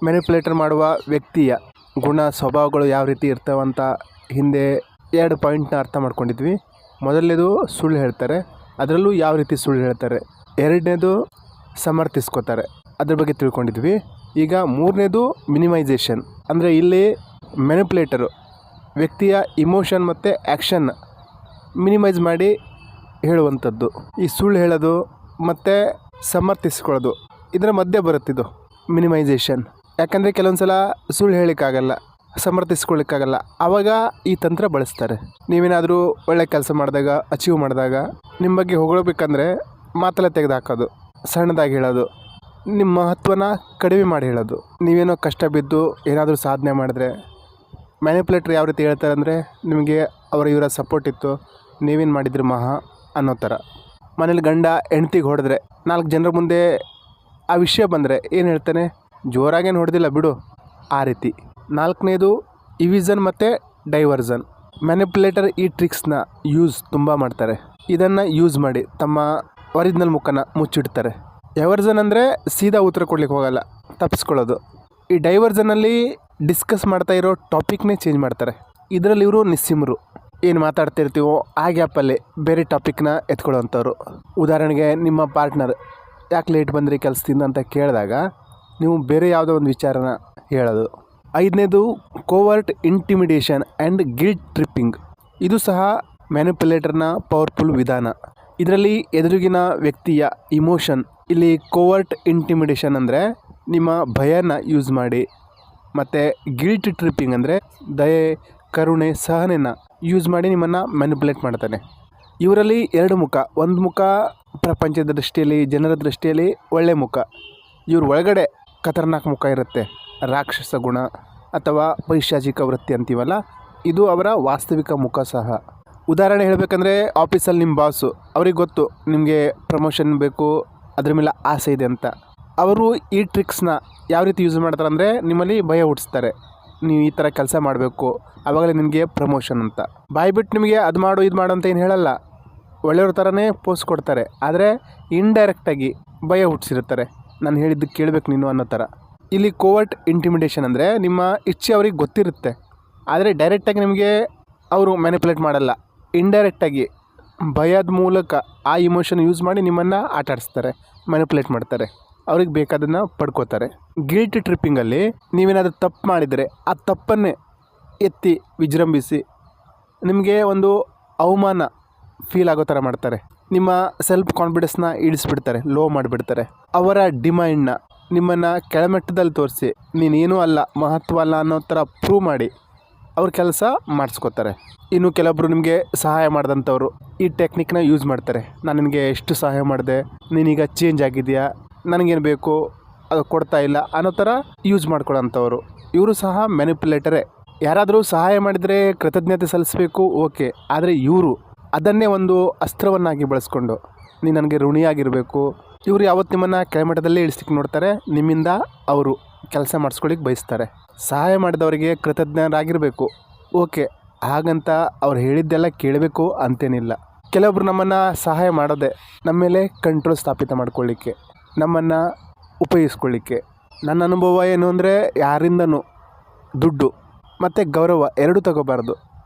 ಮ್ಯಾನಿಪುಲೇಟರ್ ಮಾಡುವ ವ್ಯಕ್ತಿಯ ಗುಣ ಸ್ವಭಾವಗಳು ಯಾವ ರೀತಿ ಇರ್ತವಂತ ಹಿಂದೆ 2 ಪಾಯಿಂಟ್ನ ಅರ್ಥ ಮಾಡ್ಕೊಂಡಿದ್ವಿ. ಮೊದಲನೇದು ಸುಳ್ಳು ಹೇಳ್ತಾರೆ, ಅದರಲ್ಲೂ ಯಾವ ರೀತಿ ಸುಳ್ಳು ಹೇಳ್ತಾರೆ. ಎರಡನೇದು ಸಮರ್ಥಿಸ್ಕೋತಾರೆ, ಅದ್ರ ಬಗ್ಗೆ ತಿಳ್ಕೊಂಡಿದ್ವಿ. ಈಗ ಮೂರನೇದು ಮಿನಿಮೈಸೇಷನ್, ಅಂದರೆ ಇಲ್ಲಿ ಮ್ಯಾನಿಪುಲೇಟರು ವ್ಯಕ್ತಿಯ ಇಮೋಷನ್ ಮತ್ತು ಆ್ಯಕ್ಷನ್ ಮಿನಿಮೈಸ್ ಮಾಡಿ ಹೇಳುವಂಥದ್ದು. ಈ ಸುಳ್ಳು ಹೇಳೋದು ಮತ್ತು ಸಮರ್ಥಿಸ್ಕೊಳ್ಳೋದು ಇದರ ಮಧ್ಯೆ ಬರುತ್ತಿದ್ದು ಮಿನಿಮೈಸೇಷನ್. ಯಾಕಂದರೆ ಕೆಲವೊಂದು ಸಲ ಸುಳ್ಳು ಹೇಳೋಕ್ಕಾಗಲ್ಲ, ಸಮರ್ಥಿಸ್ಕೊಳ್ಳೋಕ್ಕಾಗಲ್ಲ, ಆವಾಗ ಈ ತಂತ್ರ ಬಳಸ್ತಾರೆ. ನೀವೇನಾದರೂ ಒಳ್ಳೆ ಕೆಲಸ ಮಾಡಿದಾಗ, ಅಚೀವ್ ಮಾಡಿದಾಗ ನಿಮ್ಮ ಬಗ್ಗೆ ಹೊಗಳಬೇಕಂದ್ರೆ ಮಾತೆಲ್ಲ ತೆಗೆದು ಹಾಕೋದು, ಸಣ್ಣದಾಗಿ ಹೇಳೋದು, ನಿಮ್ಮ ಮಹತ್ವನ ಕಡಿಮೆ ಮಾಡಿ ಹೇಳೋದು. ನೀವೇನೋ ಕಷ್ಟ ಬಿದ್ದು ಏನಾದರೂ ಸಾಧನೆ ಮಾಡಿದ್ರೆ ಮ್ಯಾನಿಪುಲೇಟರ್ ಯಾವ ರೀತಿ ಹೇಳ್ತಾರೆ ಅಂದರೆ, ನಿಮಗೆ ಇವರ ಸಪೋರ್ಟ್ ಇತ್ತು, ನೀವೇನು ಮಾಡಿದ್ರಿ ಮಹಾ ಅನ್ನೋ ಥರ. ಮನೇಲಿ ಗಂಡ ಹೆಂಡ್ತಿಗೆ ಹೊಡೆದ್ರೆ 4 ಜನರ ಮುಂದೆ ಆ ವಿಷಯ ಬಂದರೆ ಏನು ಹೇಳ್ತಾನೆ, ಜೋರಾಗೇನು ಹೊಡೆದಿಲ್ಲ ಬಿಡು, ಆ ರೀತಿ. 4ನೇದು ಇವಿಷನ್ ಮತ್ತು ಡೈವರ್ಷನ್. ಮ್ಯಾನಿಪುಲೇಟರ್ ಈ ಟ್ರಿಕ್ಸ್ನ ಯೂಸ್ ತುಂಬ ಮಾಡ್ತಾರೆ. ಇದನ್ನು ಯೂಸ್ ಮಾಡಿ ತಮ್ಮ ಒರಿಜಿನಲ್ ಮುಖನ ಮುಚ್ಚಿಡ್ತಾರೆ. ಡೈವರ್ಷನ್ ಅಂದರೆ ಸೀದಾ ಉತ್ತರ ಕೊಡ್ಲಿಕ್ಕೆ ಹೋಗಲ್ಲ, ತಪ್ಪಿಸ್ಕೊಳ್ಳೋದು. ಈ ಡೈವರ್ಷನಲ್ಲಿ ಡಿಸ್ಕಸ್ ಮಾಡ್ತಾ ಇರೋ ಟಾಪಿಕ್ನೇ ಚೇಂಜ್ ಮಾಡ್ತಾರೆ. ಇದರಲ್ಲಿ ಇವರು ನಿಸ್ಸಿಮರು, ಏನು ಮಾತಾಡ್ತಿರ್ತೀವೋ ಆ ಗ್ಯಾಪಲ್ಲಿ ಬೇರೆ ಟಾಪಿಕ್ನ ಎತ್ಕೊಳ್ಳೋವಂಥವ್ರು. ಉದಾಹರಣೆಗೆ ನಿಮ್ಮ ಪಾರ್ಟ್ನರ್ ಯಾಕೆ ಲೇಟ್ ಬಂದ್ರಿ ಕೆಲಸದಿಂದ ಅಂತ ಕೇಳಿದಾಗ ನೀವು ಬೇರೆ ಯಾವುದೋ ಒಂದು ವಿಚಾರನ ಹೇಳೋದು. 5ನೇದು covert intimidation and guilt tripping. ಇದು ಸಹ ಮ್ಯಾನಿಪುಲೇಟರ್ನ ಪವರ್ಫುಲ್ ವಿಧಾನ. ಇದರಲ್ಲಿ ಎದುರಿಗಿನ ವ್ಯಕ್ತಿಯ ಇಮೋಷನ್, ಇಲ್ಲಿ ಕೋವರ್ಟ್ ಇಂಟಿಮಿಡೇಷನ್ ಅಂದರೆ ನಿಮ್ಮ ಭಯನ ಯೂಸ್ ಮಾಡಿ, ಮತ್ತು ಗಿಲ್ಟ್ ಟ್ರಿಪ್ಪಿಂಗ್ ಅಂದರೆ ದಯೆ, ಕರುಣೆ, ಸಹನೆನ ಯೂಸ್ ಮಾಡಿ ನಿಮ್ಮನ್ನು ಮ್ಯಾನಿಪುಲೇಟ್ ಮಾಡ್ತಾನೆ. ಇವರಲ್ಲಿ 2 ಮುಖ. ಒಂದು ಮುಖ ಪ್ರಪಂಚದ ದೃಷ್ಟಿಯಲ್ಲಿ, ಜನರ ದೃಷ್ಟಿಯಲ್ಲಿ ಒಳ್ಳೆಯ ಮುಖ. ಇವ್ರ ಒಳಗಡೆ ಖತರ್ನಾಕ್ ಮುಖ ಇರುತ್ತೆ, ರಾಕ್ಷಸ ಗುಣ ಅಥವಾ ಪೈಶಾಚಿಕ ವೃತ್ತಿ ಅಂತೀವಲ್ಲ, ಇದು ಅವರ ವಾಸ್ತವಿಕ ಮುಖ ಸಹ. ಉದಾಹರಣೆ ಹೇಳಬೇಕಂದ್ರೆ, ಆಫೀಸಲ್ಲಿ ನಿಮ್ಮ ಬಾಸು, ಅವ್ರಿಗೆ ಗೊತ್ತು ನಿಮಗೆ ಪ್ರಮೋಷನ್ ಬೇಕು, ಅದ್ರ ಮೇಲೆ ಆಸೆ ಇದೆ ಅಂತ. ಅವರು ಈ ಟ್ರಿಕ್ಸ್ನ ಯಾವ ರೀತಿ ಯೂಸ್ ಮಾಡ್ತಾರೆ ಅಂದರೆ, ನಿಮ್ಮಲ್ಲಿ ಭಯ ಹುಟ್ಟಿಸ್ತಾರೆ. ನೀವು ಈ ಥರ ಕೆಲಸ ಮಾಡಬೇಕು, ಆವಾಗಲೇ ನಿಮಗೆ ಪ್ರಮೋಷನ್ ಅಂತ. ಬಾಯಿ ಬಿಟ್ಟು ನಿಮಗೆ ಅದು ಮಾಡು ಇದು ಮಾಡು ಅಂತ ಏನು ಹೇಳಲ್ಲ, ಒಳ್ಳೆಯವ್ರ ಥರನೇ ಪೋಸ್ಟ್ ಕೊಡ್ತಾರೆ. ಆದರೆ ಇಂಡೈರೆಕ್ಟಾಗಿ ಭಯ ಹುಟ್ಟಿಸಿರ್ತಾರೆ, ನಾನು ಹೇಳಿದ್ದಕ್ಕೆ ಕೇಳಬೇಕು ನೀನು ಅನ್ನೋ ಥರ. ಇಲ್ಲಿ ಕೋವರ್ಟ್ ಇಂಟಿಮಿಡೇಷನ್ ಅಂದರೆ ನಿಮ್ಮ ಇಚ್ಛೆ ಅವ್ರಿಗೆ ಗೊತ್ತಿರುತ್ತೆ, ಆದರೆ ಡೈರೆಕ್ಟಾಗಿ ನಿಮಗೆ ಅವರು ಮ್ಯಾನಿಪುಲೇಟ್ ಮಾಡಲ್ಲ. ಇಂಡೈರೆಕ್ಟಾಗಿ ಭಯದ ಮೂಲಕ ಆ ಇಮೋಷನ್ ಯೂಸ್ ಮಾಡಿ ನಿಮ್ಮನ್ನು ಆಟ ಆಡಿಸ್ತಾರೆ, ಮ್ಯಾನಿಪುಲೇಟ್ ಮಾಡ್ತಾರೆ, ಅವ್ರಿಗೆ ಬೇಕಾದನ್ನು ಪಡ್ಕೋತಾರೆ. ಗಿಲ್ಟ್ ಟ್ರಿಪ್ಪಿಂಗಲ್ಲಿ ನೀವೇನಾದರೂ ತಪ್ಪು ಮಾಡಿದರೆ ಆ ತಪ್ಪನ್ನೇ ಎತ್ತಿ ವಿಜೃಂಭಿಸಿ ನಿಮಗೆ ಒಂದು ಅವಮಾನ ಫೀಲ್ ಆಗೋ ಥರ ಮಾಡ್ತಾರೆ. ನಿಮ್ಮ ಸೆಲ್ಫ್ ಕಾನ್ಫಿಡೆನ್ಸ್ನ ಇಳಿಸ್ಬಿಡ್ತಾರೆ, ಲೋ ಮಾಡಿಬಿಡ್ತಾರೆ. ಅವರ ಡಿಮ್ಯಾಂಡ್ನ ನಿಮ್ಮನ್ನು ಕೆಳಮಟ್ಟದಲ್ಲಿ ತೋರಿಸಿ ನೀನೇನೂ ಅಲ್ಲ, ಮಹತ್ವ ಅಲ್ಲ ಅನ್ನೋ ಥರ ಪ್ರೂವ್ ಮಾಡಿ ಅವ್ರ ಕೆಲಸ ಮಾಡಿಸ್ಕೋತಾರೆ. ಇನ್ನು ಕೆಲವೊಬ್ಬರು ನಿಮಗೆ ಸಹಾಯ ಮಾಡಿದಂಥವ್ರು ಈ ಟೆಕ್ನಿಕ್ನ ಯೂಸ್ ಮಾಡ್ತಾರೆ. ನಾನು ನಿನಗೆ ಎಷ್ಟು ಸಹಾಯ ಮಾಡಿದೆ, ನೀನೀಗ ಚೇಂಜ್ ಆಗಿದೆಯಾ, ನನಗೇನು ಬೇಕು ಅದು ಕೊಡ್ತಾ ಇಲ್ಲ ಅನ್ನೋ ಥರ ಯೂಸ್ ಮಾಡ್ಕೊಳ್ಳೋಂಥವ್ರು. ಇವರು ಸಹ ಮ್ಯಾನಿಪುಲೇಟರೇ. ಯಾರಾದರೂ ಸಹಾಯ ಮಾಡಿದರೆ ಕೃತಜ್ಞತೆ ಸಲ್ಲಿಸಬೇಕು, ಓಕೆ, ಆದರೆ ಇವರು ಅದನ್ನೇ ಒಂದು ಅಸ್ತ್ರವನ್ನಾಗಿ ಬಳಸ್ಕೊಂಡು ನೀನು ನನಗೆ ಋಣಿಯಾಗಿರಬೇಕು. ಇವರು ಯಾವತ್ತು ನಿಮ್ಮನ್ನು ಕೆಳಮಟ್ಟದಲ್ಲೇ ಇಳಿಸ್ಲಿಕ್ಕೆ ನೋಡ್ತಾರೆ, ನಿಮ್ಮಿಂದ ಅವರು ಕೆಲಸ ಮಾಡಿಸ್ಕೊಳ್ಳಿಕ್ಕೆ ಬಯಸ್ತಾರೆ. ಸಹಾಯ ಮಾಡಿದವರಿಗೆ ಕೃತಜ್ಞರಾಗಿರಬೇಕು, ಓಕೆ, ಹಾಗಂತ ಅವ್ರು ಹೇಳಿದ್ದೆಲ್ಲ ಕೇಳಬೇಕು ಅಂತೇನಿಲ್ಲ. ಕೆಲವೊಬ್ರು ನಮ್ಮನ್ನು ಸಹಾಯ ಮಾಡೋದೆ ನಮ್ಮ ಮೇಲೆ ಕಂಟ್ರೋಲ್ ಸ್ಥಾಪಿತ ಮಾಡ್ಕೊಳ್ಳಿಕ್ಕೆ, ನಮ್ಮನ್ನು ಉಪಯೋಗಿಸ್ಕೊಳ್ಳಿಕ್ಕೆ. ನನ್ನ ಅನುಭವ ಏನು ಅಂದರೆ, ಯಾರಿಂದನೂ ದುಡ್ಡು ಮತ್ತು ಗೌರವ ಎರಡೂ ತಗೋಬಾರ್ದು,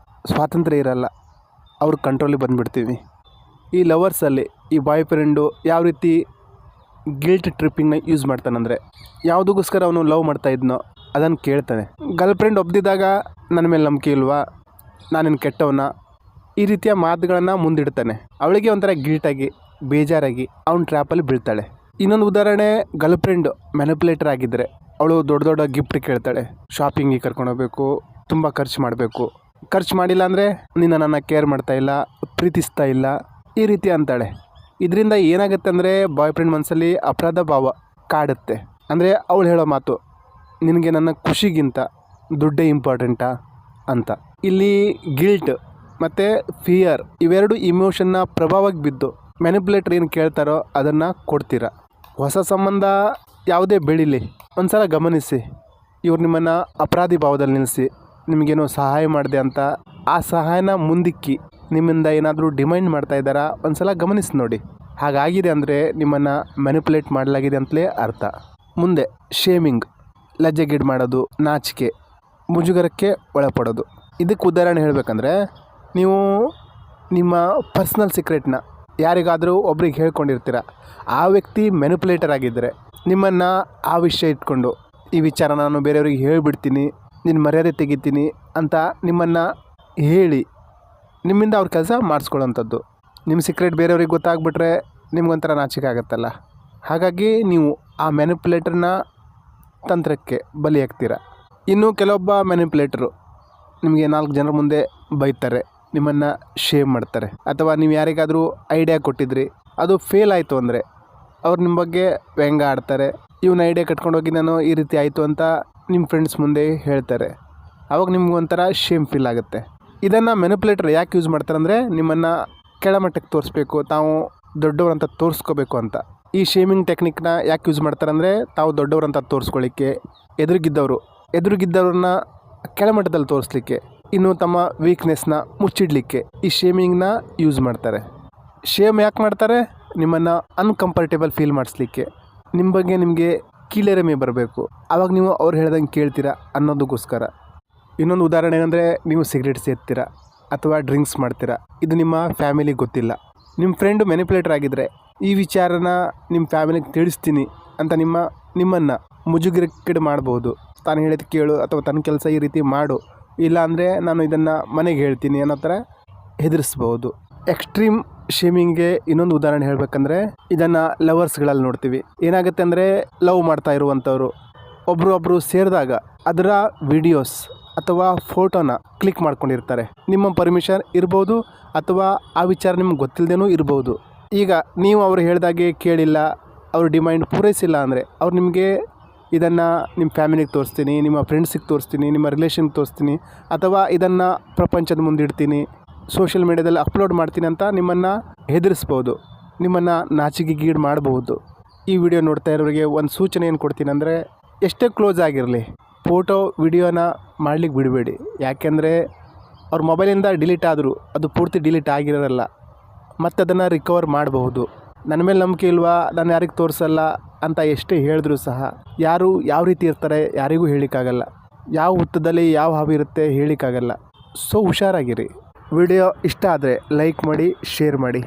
ಸ್ವಾತಂತ್ರ್ಯ ಇರಲ್ಲ, ಅವ್ರ ಕಂಟ್ರೋಲಿಗೆ ಬಂದುಬಿಡ್ತೀವಿ. ಈ ಲವರ್ಸಲ್ಲಿ ಈ ಬಾಯ್ ಫ್ರೆಂಡು ಯಾವ ರೀತಿ ಗಿಲ್ಟ್ ಟ್ರಿಪ್ಪಿಂಗ್ನ ಯೂಸ್ ಮಾಡ್ತಾನಂದರೆ, ಯಾವುದಕ್ಕೋಸ್ಕರ ಅವನು ಲವ್ ಮಾಡ್ತಾಯಿದ್ನೋ ಅದನ್ನು ಕೇಳ್ತಾನೆ. ಗರ್ಲ್ ಫ್ರೆಂಡ್ ಒಬ್ದಿದ್ದಾಗ ನನ್ನ ಮೇಲೆ ನಂಬಿಕೆ ಇಲ್ವಾ, ನಾನೇನು ಕೆಟ್ಟವನ, ಈ ರೀತಿಯ ಮಾತುಗಳನ್ನು ಮುಂದಿಡ್ತಾನೆ. ಅವಳಿಗೆ ಒಂಥರ ಗಿಲ್ಟಾಗಿ, ಬೇಜಾರಾಗಿ ಅವನ ಟ್ರ್ಯಾಪಲ್ಲಿ ಬೀಳ್ತಾಳೆ. ಇನ್ನೊಂದು ಉದಾಹರಣೆ, ಗರ್ಲ್ ಫ್ರೆಂಡು ಮ್ಯಾನಿಪುಲೇಟರ್ ಆಗಿದ್ದರೆ ಅವಳು ದೊಡ್ಡ ದೊಡ್ಡ ಗಿಫ್ಟ್ ಕೇಳ್ತಾಳೆ, ಶಾಪಿಂಗಿಗೆ ಕರ್ಕೊಂಡೋಗ್ಬೇಕು, ತುಂಬ ಖರ್ಚು ಮಾಡಬೇಕು. ಖರ್ಚು ಮಾಡಿಲ್ಲ ಅಂದರೆ ನೀನು ನನ್ನ ಕೇರ್ ಮಾಡ್ತಾ ಇಲ್ಲ, ಪ್ರೀತಿಸ್ತಾ ಇಲ್ಲ, ಈ ರೀತಿ ಅಂತಾಳೆ. ಇದರಿಂದ ಏನಾಗುತ್ತೆ ಅಂದರೆ, ಬಾಯ್ ಫ್ರೆಂಡ್ ಮನಸ್ಸಲ್ಲಿ ಅಪರಾಧ ಭಾವ ಕಾಡುತ್ತೆ. ಅಂದರೆ ಅವಳು ಹೇಳೋ ಮಾತು, ನಿನಗೆ ನನ್ನ ಖುಷಿಗಿಂತ ದುಡ್ಡೇ ಇಂಪಾರ್ಟೆಂಟಾ ಅಂತ. ಇಲ್ಲಿ ಗಿಲ್ಟ್ ಮತ್ತು ಫಿಯರ್ ಇವೆರಡು ಇಮೋಷನ್ನ ಪ್ರಭಾವಕ್ಕೆ ಬಿದ್ದು ಮ್ಯಾನಿಪುಲೇಟರ್ ಏನು ಕೇಳ್ತಾರೋ ಅದನ್ನು ಕೊಡ್ತೀರ. ಹೊಸ ಸಂಬಂಧ ಯಾವುದೇ ಬೆಳೀಲಿ, ಒಂದು ಸಲ ಗಮನಿಸಿ, ಇವ್ರು ನಿಮ್ಮನ್ನು ಅಪರಾಧಿ ಭಾವದಲ್ಲಿ ನಿಲ್ಲಿಸಿ ನಿಮಗೇನೋ ಸಹಾಯ ಮಾಡಿದೆ ಅಂತ ಆ ಸಹಾಯನ ಮುಂದಿಕ್ಕಿ ನಿಮ್ಮಿಂದ ಏನಾದರೂ ಡಿಮ್ಯಾಂಡ್ ಮಾಡ್ತಾ ಇದ್ದಾರಾ, ಒಂದು ಸಲ ಗಮನಿಸಿ ನೋಡಿ. ಹಾಗಾಗಿದೆ ಅಂದರೆ ನಿಮ್ಮನ್ನು ಮ್ಯಾನಿಪುಲೇಟ್ ಮಾಡಲಾಗಿದೆ ಅಂತಲೇ ಅರ್ಥ. ಮುಂದೆ ಶೇಮಿಂಗ್. ಲಜ್ಜೆಗೀಡು ಮಾಡೋದು, ನಾಚಿಕೆ, ಮುಜುಗರಕ್ಕೆ ಒಳಪಡೋದು. ಇದಕ್ಕೆ ಉದಾಹರಣೆ ಹೇಳಬೇಕಂದ್ರೆ, ನೀವು ನಿಮ್ಮ ಪರ್ಸ್ನಲ್ ಸೀಕ್ರೆಟ್ನ ಯಾರಿಗಾದರೂ ಒಬ್ರಿಗೆ ಹೇಳ್ಕೊಂಡಿರ್ತೀರ. ಆ ವ್ಯಕ್ತಿ ಮ್ಯಾನಿಪುಲೇಟರ್ ಆಗಿದ್ದರೆ ನಿಮ್ಮನ್ನು ಆ ವಿಷಯ ಇಟ್ಕೊಂಡು, ಈ ವಿಚಾರ ನಾನು ಬೇರೆಯವ್ರಿಗೆ ಹೇಳಿಬಿಡ್ತೀನಿ, ನಿನ್ನ ಮರ್ಯಾದೆ ತೆಗಿತೀನಿ ಅಂತ ನಿಮ್ಮನ್ನು ಹೇಳಿ ನಿಮ್ಮಿಂದ ಅವ್ರ ಕೆಲಸ ಮಾಡಿಸ್ಕೊಳ್ಳೋಂಥದ್ದು. ನಿಮ್ಮ ಸೀಕ್ರೆಟ್ ಬೇರೆಯವ್ರಿಗೆ ಗೊತ್ತಾಗ್ಬಿಟ್ರೆ ನಿಮ್ಗೊಂಥರ ನಾಚಿಕೆ ಆಗುತ್ತಲ್ಲ. ಹಾಗಾಗಿ ನೀವು ಆ ಮ್ಯಾನಿಪುಲೇಟರ್ನ ತಂತ್ರಕ್ಕೆ ಬಲಿಯಾಗ್ತೀರ. ಇನ್ನು ಕೆಲವೊಬ್ಬ ಮ್ಯಾನಿಪುಲೇಟರು ನಿಮಗೆ 4 ಜನರ ಮುಂದೆ ಬೈತಾರೆ, ನಿಮ್ಮನ್ನು ಶೇಮ್ ಮಾಡ್ತಾರೆ. ಅಥವಾ ನೀವು ಯಾರಿಗಾದರೂ ಐಡಿಯಾ ಕೊಟ್ಟಿದ್ರಿ, ಅದು ಫೇಲ್ ಆಯಿತು ಅಂದರೆ ಅವ್ರು ನಿಮ್ಮ ಬಗ್ಗೆ ವ್ಯಂಗ್ಯ ಆಡ್ತಾರೆ. ಇವನ ಐಡಿಯಾ ಕಟ್ಕೊಂಡೋಗಿ ನಾನು ಈ ರೀತಿ ಆಯಿತು ಅಂತ ನಿಮ್ಮ ಫ್ರೆಂಡ್ಸ್ ಮುಂದೆ ಹೇಳ್ತಾರೆ. ಆವಾಗ ನಿಮ್ಗೊಂಥರ ಶೇಮ್ ಫೀಲ್ ಆಗುತ್ತೆ. ಇದನ್ನು ಮ್ಯಾನಿಪುಲೇಟರ್ ಯಾಕೆ ಯೂಸ್ ಮಾಡ್ತಾರೆ ಅಂದರೆ, ನಿಮ್ಮನ್ನು ಕೆಳಮಟ್ಟಕ್ಕೆ ತೋರಿಸ್ಬೇಕು, ತಾವು ದೊಡ್ಡವರಂತ ತೋರಿಸ್ಕೋಬೇಕು ಅಂತ. ಈ ಶೇಮಿಂಗ್ ಟೆಕ್ನಿಕ್ನ ಯಾಕೆ ಯೂಸ್ ಮಾಡ್ತಾರೆ ಅಂದರೆ, ತಾವು ದೊಡ್ಡವರಂತ ತೋರಿಸ್ಕೊಳ್ಳಿಕ್ಕೆ, ಎದುರಿಗಿದ್ದವ್ರನ್ನ ಕೆಳಮಟ್ಟದಲ್ಲಿ ತೋರಿಸ್ಲಿಕ್ಕೆ, ಇನ್ನು ತಮ್ಮ ವೀಕ್ನೆಸ್ನ ಮುಚ್ಚಿಡಲಿಕ್ಕೆ ಈ ಶೇಮಿಂಗ್ನ ಯೂಸ್ ಮಾಡ್ತಾರೆ. ಶೇಮ್ ಯಾಕೆ ಮಾಡ್ತಾರೆ? ನಿಮ್ಮನ್ನು ಅನ್ಕಂಫರ್ಟೇಬಲ್ ಫೀಲ್ ಮಾಡಿಸ್ಲಿಕ್ಕೆ, ನಿಮ್ಮ ಬಗ್ಗೆ ನಿಮಗೆ ಕೀಳರಿಮೆ ಬರಬೇಕು, ಆವಾಗ ನೀವು ಅವ್ರು ಹೇಳ್ದಂಗೆ ಕೇಳ್ತೀರಾ ಅನ್ನೋದಕ್ಕೋಸ್ಕರ. ಇನ್ನೊಂದು ಉದಾಹರಣೆ ಏನಂದರೆ, ನೀವು ಸಿಗರೇಟ್ ಸೇರ್ತೀರಾ ಅಥವಾ ಡ್ರಿಂಕ್ಸ್ ಮಾಡ್ತೀರಾ. ಇದು ನಿಮ್ಮ ಫ್ಯಾಮಿಲಿಗೆ ಗೊತ್ತಿಲ್ಲ. ನಿಮ್ಮ ಫ್ರೆಂಡು ಮ್ಯಾನಿಪುಲೇಟರ್ ಆಗಿದ್ದರೆ ಈ ವಿಚಾರನ ನಿಮ್ಮ ಫ್ಯಾಮಿಲಿಗೆ ತಿಳಿಸ್ತೀನಿ ಅಂತ ನಿಮ್ಮನ್ನು ಮುಜುಗರಕ್ಕೀಡು ಮಾಡ್ಬೋದು. ತಾನು ಹೇಳಿದ ಕೇಳು ಅಥವಾ ತನ್ನ ಕೆಲಸ ಈ ರೀತಿ ಮಾಡು, ಇಲ್ಲ ಅಂದರೆ ನಾನು ಇದನ್ನು ಮನೆಗೆ ಹೇಳ್ತೀನಿ ಅನ್ನೋ ಥರ ಹೆದರಿಸ್ಬೋದು. ಎಕ್ಸ್ಟ್ರೀಮ್ ಶೇಮಿಂಗ್ಗೆ ಇನ್ನೊಂದು ಉದಾಹರಣೆ ಹೇಳಬೇಕಂದ್ರೆ, ಇದನ್ನು ಲವರ್ಸ್ಗಳಲ್ಲಿ ನೋಡ್ತೀವಿ. ಏನಾಗುತ್ತೆ ಅಂದರೆ, ಲವ್ ಮಾಡ್ತಾ ಇರುವಂಥವ್ರು ಒಬ್ಬರು ಸೇರಿದಾಗ ಅದರ ವಿಡಿಯೋಸ್ ಅಥವಾ ಫೋಟೋನ ಕ್ಲಿಕ್ ಮಾಡ್ಕೊಂಡಿರ್ತಾರೆ. ನಿಮ್ಮ ಪರ್ಮಿಷನ್ ಇರ್ಬೋದು ಅಥವಾ ಆ ವಿಚಾರ ನಿಮ್ಗೆ ಗೊತ್ತಿಲ್ಲದೇನೂ ಇರ್ಬೋದು. ಈಗ ನೀವು ಅವ್ರು ಹೇಳ್ದಾಗೆ ಕೇಳಿಲ್ಲ, ಅವ್ರ ಡಿಮ್ಯಾಂಡ್ ಪೂರೈಸಿಲ್ಲ ಅಂದರೆ ಅವ್ರು ನಿಮಗೆ ಇದನ್ನು ನಿಮ್ಮ ಫ್ಯಾಮಿಲಿಗೆ ತೋರಿಸ್ತೀನಿ, ನಿಮ್ಮ ಫ್ರೆಂಡ್ಸಿಗೆ ತೋರಿಸ್ತೀನಿ, ನಿಮ್ಮ ರಿಲೇಷನ್ಗೆ ತೋರಿಸ್ತೀನಿ, ಅಥವಾ ಇದನ್ನು ಪ್ರಪಂಚದ ಮುಂದಿಡ್ತೀನಿ, ಸೋಷಿಯಲ್ ಮೀಡ್ಯಾದಲ್ಲಿ ಅಪ್ಲೋಡ್ ಮಾಡ್ತೀನಿ ಅಂತ ನಿಮ್ಮನ್ನು ಹೆದರಿಸ್ಬೋದು, ನಿಮ್ಮನ್ನು ನಾಚಿಕೆಗೀಡು ಮಾಡಬಹುದು. ಈ ವಿಡಿಯೋ ನೋಡ್ತಾ ಇರೋರಿಗೆ ಒಂದು ಸೂಚನೆ ಏನು ಕೊಡ್ತೀನಿ ಅಂದರೆ, ಎಷ್ಟೇ ಕ್ಲೋಸ್ ಆಗಿರಲಿ ಫೋಟೋ ವಿಡಿಯೋನ ಮಾಡಲಿಕ್ಕೆ ಬಿಡಬೇಡಿ. ಯಾಕೆಂದರೆ ಅವ್ರ ಮೊಬೈಲಿಂದ ಡಿಲೀಟ್ ಆದರೂ ಅದು ಪೂರ್ತಿ ಡಿಲೀಟ್ ಆಗಿರೋಲ್ಲ, ಮತ್ತು ಅದನ್ನು ರಿಕವರ್ ಮಾಡಬಹುದು. ನನ್ನ ಮೇಲೆ ನಂಬಿಕೆ ಇಲ್ವಾ, ನಾನು ಯಾರಿಗೆ ತೋರಿಸಲ್ಲ ಅಂತ ಎಷ್ಟೇ ಹೇಳಿದ್ರೂ ಸಹ ಯಾರು ಯಾವ ರೀತಿ ಇರ್ತಾರೆ ಯಾರಿಗೂ ಹೇಳಿಕ್ಕಾಗಲ್ಲ. ಯಾವ ಹುತ್ತದಲ್ಲಿ ಯಾವ ಹಾವು ಇರುತ್ತೆ ಹೇಳಿಕ್ಕಾಗಲ್ಲ. ಸೊ ಹುಷಾರಾಗಿರಿ. ವಿಡಿಯೋ ಇಷ್ಟ ಆದರೆ ಲೈಕ್ ಮಾಡಿ, ಶೇರ್ ಮಾಡಿ.